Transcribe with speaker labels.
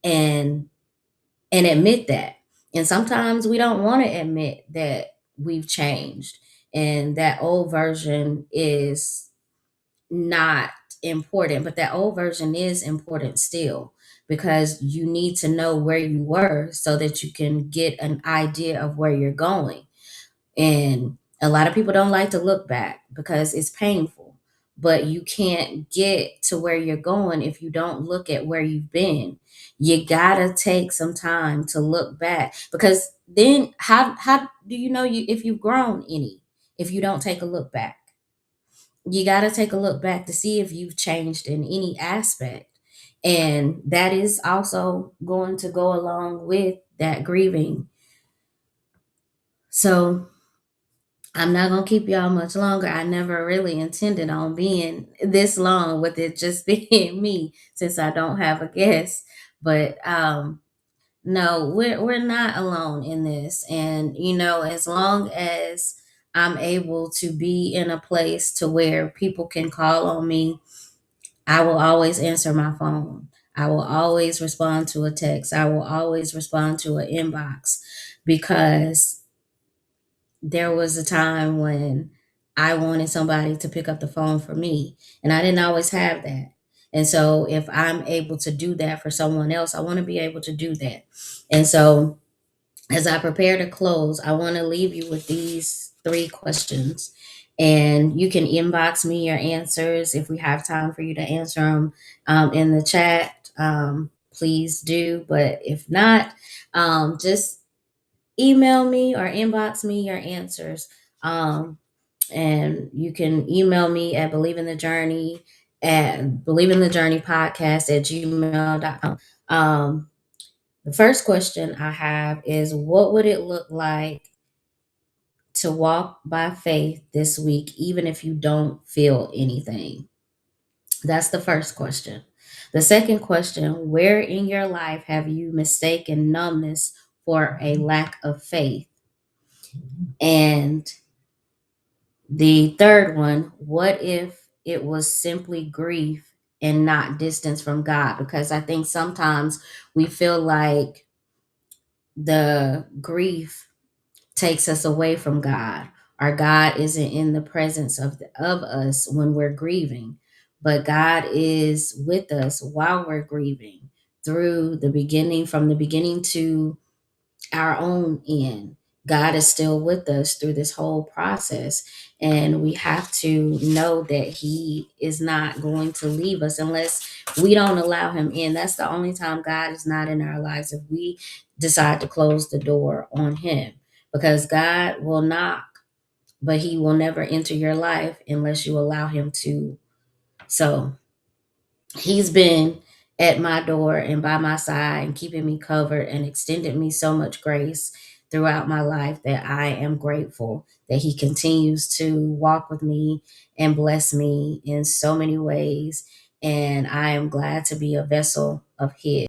Speaker 1: and admit that. And sometimes we don't want to admit that we've changed and that old version is not important, but that old version is important still, because you need to know where you were so that you can get an idea of where you're going. And a lot of people don't like to look back because it's painful. But you can't get to where you're going if you don't look at where you've been. You gotta take some time to look back, because then how do you know you if you've grown any if you don't take a look back? You gotta take a look back to see if you've changed in any aspect. And that is also going to go along with that grieving. So I'm not gonna keep y'all much longer. I never really intended on being this long with it just being me, since I don't have a guest. But no, we're not alone in this. And as long as I'm able to be in a place to where people can call on me, I will always answer my phone. I will always respond to a text. I will always respond to an inbox, because there was a time when I wanted somebody to pick up the phone for me, and I didn't always have that. And so, if I'm able to do that for someone else, I want to be able to do that. And so, as I prepare to close, I want to leave you with these three questions. And you can inbox me your answers if we have time for you to answer them in the chat. Please do. But if not, just email me or inbox me your answers. Um, and you can email me at believing the journey podcast at gmail.com. The first question I have is, what would it look like to walk by faith this week, even if you don't feel anything? That's the first question. The second question: where in your life have you mistaken numbness for a lack of faith? And the third one: what if it was simply grief and not distance from God? Because I think sometimes we feel like the grief takes us away from God. Our God isn't in the presence of us when we're grieving, but God is with us while we're grieving, through the beginning, from the beginning to our own end. God is still with us through this whole process. And we have to know that He is not going to leave us unless we don't allow Him in. That's the only time God is not in our lives, if we decide to close the door on Him. Because God will knock, but He will never enter your life unless you allow Him to. So He's been at my door and by my side and keeping me covered and extended me so much grace throughout my life, that I am grateful that He continues to walk with me and bless me in so many ways. And I am glad to be a vessel of His.